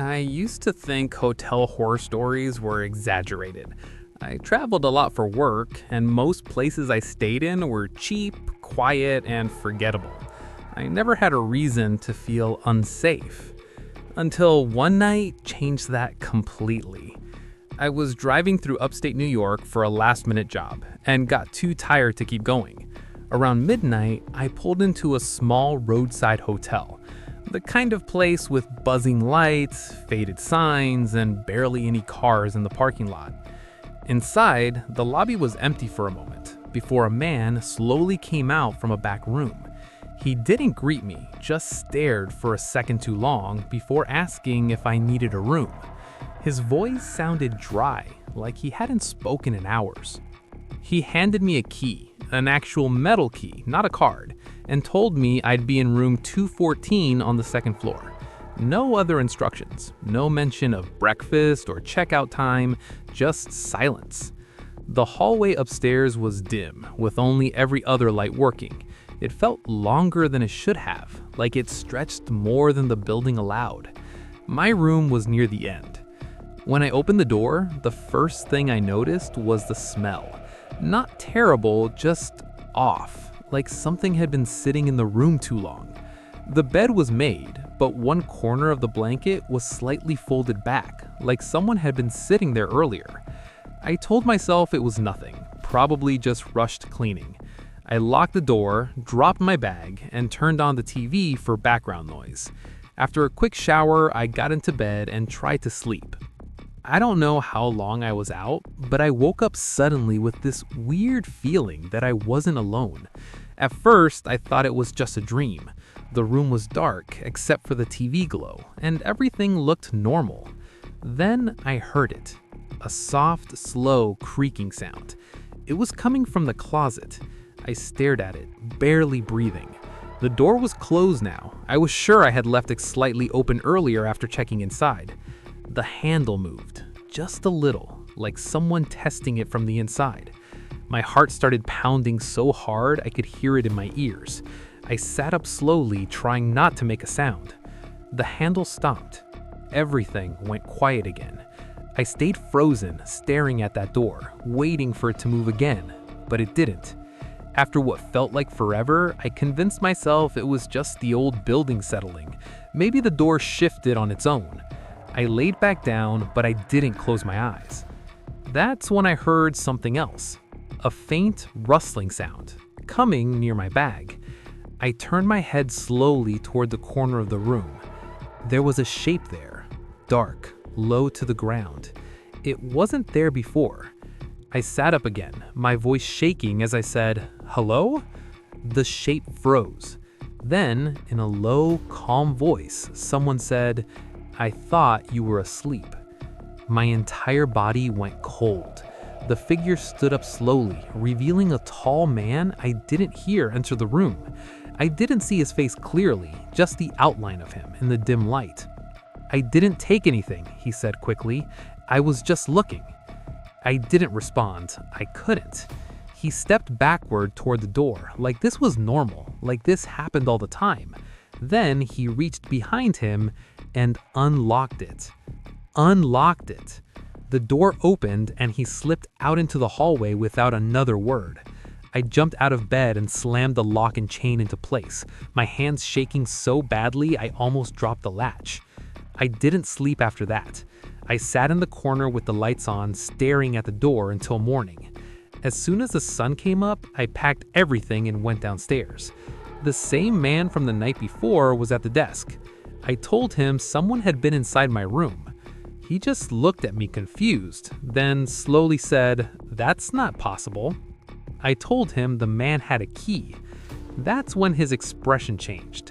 I used to think hotel horror stories were exaggerated. I traveled a lot for work, and most places I stayed in were cheap, quiet, and forgettable. I never had a reason to feel unsafe. Until one night changed that completely. I was driving through upstate New York for a last-minute job and got too tired to keep going. Around midnight, I pulled into a small roadside hotel. The kind of place with buzzing lights, faded signs, and barely any cars in the parking lot. Inside, the lobby was empty for a moment before a man slowly came out from a back room. He didn't greet me, just stared for a second too long before asking if I needed a room. His voice sounded dry, like he hadn't spoken in hours. He handed me a key, an actual metal key, not a card, and told me I'd be in room 214 on the second floor. No other instructions, no mention of breakfast or checkout time, just silence. The hallway upstairs was dim, with only every other light working. It felt longer than it should have, like it stretched more than the building allowed. My room was near the end. When I opened the door, the first thing I noticed was the smell. Not terrible, just off, like something had been sitting in the room too long. The bed was made, but one corner of the blanket was slightly folded back, like someone had been sitting there earlier. I told myself it was nothing, probably just rushed cleaning. I locked the door, dropped my bag, and turned on the TV for background noise. After a quick shower, I got into bed and tried to sleep. I don't know how long I was out, but I woke up suddenly with this weird feeling that I wasn't alone. At first, I thought it was just a dream. The room was dark, except for the TV glow, and everything looked normal. Then I heard it. A soft, slow creaking sound. It was coming from the closet. I stared at it, barely breathing. The door was closed now. I was sure I had left it slightly open earlier after checking inside. The handle moved, just a little, like someone testing it from the inside. My heart started pounding so hard I could hear it in my ears. I sat up slowly, trying not to make a sound. The handle stopped. Everything went quiet again. I stayed frozen, staring at that door, waiting for it to move again, but it didn't. After what felt like forever, I convinced myself it was just the old building settling. Maybe the door shifted on its own. I laid back down, but I didn't close my eyes. That's when I heard something else. A faint rustling sound, coming near my bag. I turned my head slowly toward the corner of the room. There was a shape there, dark, low to the ground. It wasn't there before. I sat up again, my voice shaking as I said, "Hello?" The shape froze. Then, in a low, calm voice, someone said, "I thought you were asleep." My entire body went cold. The figure stood up slowly, revealing a tall man I didn't hear enter the room. I didn't see his face clearly, just the outline of him in the dim light. "I didn't take anything," he said quickly. "I was just looking." I didn't respond. I couldn't. He stepped backward toward the door, like this was normal, like this happened all the time. Then he reached behind him and unlocked it. Unlocked it. The door opened and he slipped out into the hallway without another word. I jumped out of bed and slammed the lock and chain into place, my hands shaking so badly I almost dropped the latch. I didn't sleep after that. I sat in the corner with the lights on, staring at the door until morning. As soon as the sun came up, I packed everything and went downstairs. The same man from the night before was at the desk. I told him someone had been inside my room. He just looked at me confused, then slowly said, "That's not possible." I told him the man had a key. That's when his expression changed.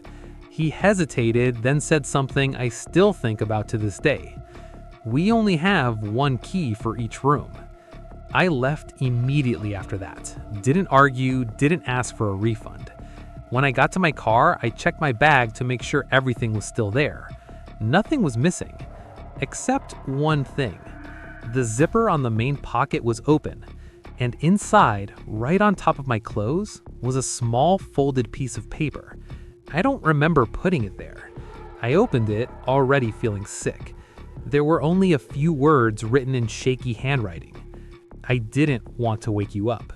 He hesitated, then said something I still think about to this day. "We only have one key for each room." I left immediately after that. Didn't argue, didn't ask for a refund. When I got to my car, I checked my bag to make sure everything was still there. Nothing was missing, except one thing. The zipper on the main pocket was open, and inside, right on top of my clothes, was a small folded piece of paper. I don't remember putting it there. I opened it, already feeling sick. There were only a few words written in shaky handwriting. I didn't want to wake you up.